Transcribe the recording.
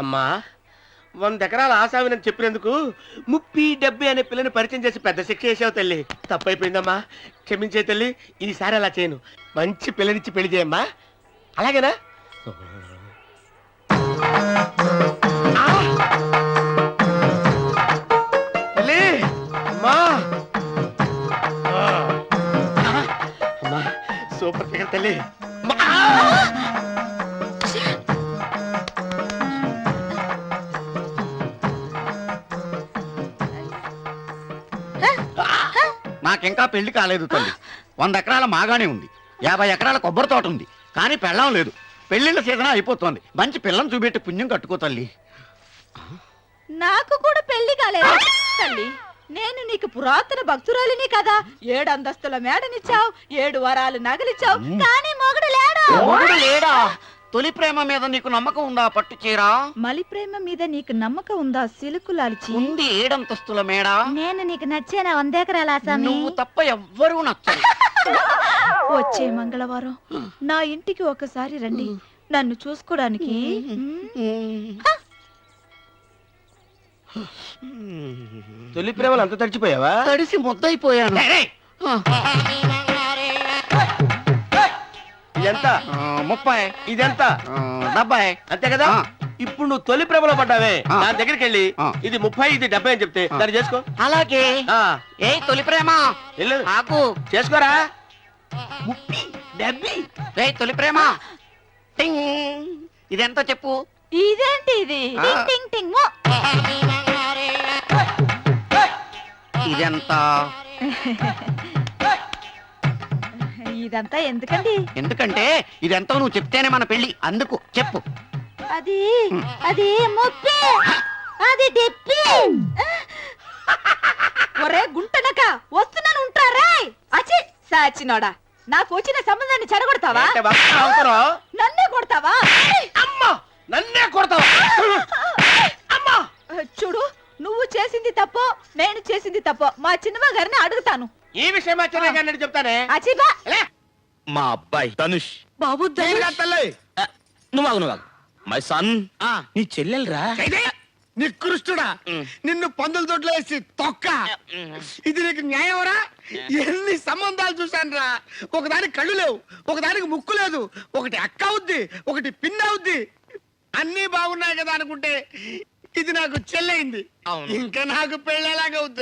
అమ్మా 100 ఎకరాల ఆసావినని చెప్పినందుకు 30-70 అనే పిల్లని పరిచయం చేసి పెద్ద శిక్ష చేసావు తల్లి. తప్పైపోయిందమ్మా, క్షమించే తల్లి. ఈసారి అలా చేయను. మంచి పిల్లనిచ్చి పెళ్లి చేయమ్మా, అలాగేనా? తల్లి అమ్మా, అమ్మా సూపర్ ఫిగర్ తల్లి. నాకింకా పెళ్లి కాలేదు తల్లి. 100 ఎకరాల మాగానే ఉంది, 50 ఎకరాల కొబ్బరి తోట ఉంది, కానీ పెళ్ళం లేదు. పెళ్లిళ్ళ సీజన్ అయిపోతుంది. మంచి పిల్లని చూపెట్టి పుణ్యం కట్టుకో తల్లి. నాకు కూడా పెళ్లి కాలేదు తల్లి. నేను నీకు పురాతన భక్తురాలిని కదా. 7 అంతస్తుల మేడనిచ్చావు, 7 వరాలు నగలిచ్చావు, కానీ మొగుడు లేడు. మొగుడు లేడా? తొలి ప్రేమ మీద నీకు నమ్మకం ఉందా? పట్టు చీరా. మలి ప్రేమ మీద నీకు నమ్మకం ఉందా? సిలుకులాల్చి ఉంది 7 అంతస్తుల మేడ. నేను నీకు నచ్చేనా 100 ఎకరాల ఆసామి? నువ్వు తప్ప ఎవ్వరూ నచ్చరు. వచ్చే మంగళవారం నా ఇంటికి ఒకసారి రండి, నన్ను చూసుకోడానికి. తొలి ప్రేమలు అంత తడిచిపోయావా? తడిసి ముద్దయిపోయాను. ఇదెంత? 30. ఇదెంత? 70. అంతే కదా. ఇప్పుడు నువ్వు తొలి ప్రేమలో పడ్డావే, దాని దగ్గరికి వెళ్ళి ఆ. ఇది 30 ఇది 70 అని చెప్తే దాన్ని చేసుకో. అలాగే. ఏ తొలి ప్రేమ వెళ్ళు, ఆకు చేసుకోరా. 30, 70. ఏ తొలి ప్రేమ టింగ్. ఇదెంత చెప్పు? ఇదేంటి ఇది? ఆ. టింగ్ టింగ్ టింగ్ మో. ఇదెంత? ఇదంతా ఎందుకండి? ఎందుకంటే ఇదెంతో నువ్వు చెప్తేనే మన పెళ్లి. అందుకు చెప్పు. అది అది ముప్పి, అది డిప్పి. ఒరే గుంటనక, వస్తున్నాను ఉంటారా? అచి సాచినోడా, నాకు వచ్చిన సంబంధాన్ని చెడగొడతావా? అంటే వస్తా అవసరం. నన్నే కొడతావా? అమ్మా, నన్నే కొడతావా? అమ్మా, చూడు, నువ్వు చేసింది తప్పో నేను చేసింది తప్పో మా చిన్నమ్మ గారిని అడుగుతాను. ఈ విషయం అచ్చనే చెప్తానే. అచిబా మా అబ్బాయి ధనుష్. బాబు నువ్వు మై సన్. నీ చెల్లెలరా? నికృష్టుడా, నిన్ను పందుల తోటలో వేసి తొక్క. ఇది నీకు న్యాయమరా? ఎన్ని సంబంధాలు చూశాను రా. ఒకదానికి కళ్ళు లేవు, ఒకదానికి ముక్కు లేదు, ఒకటి అక్క అవుద్ది, ఒకటి పిన్న అవుద్ది. అన్ని బాగున్నాయి కదా అనుకుంటే ఇది నాకు చెల్లయింది. ఇంకా నాకు పెళ్ళేలాగా అవుద్ది.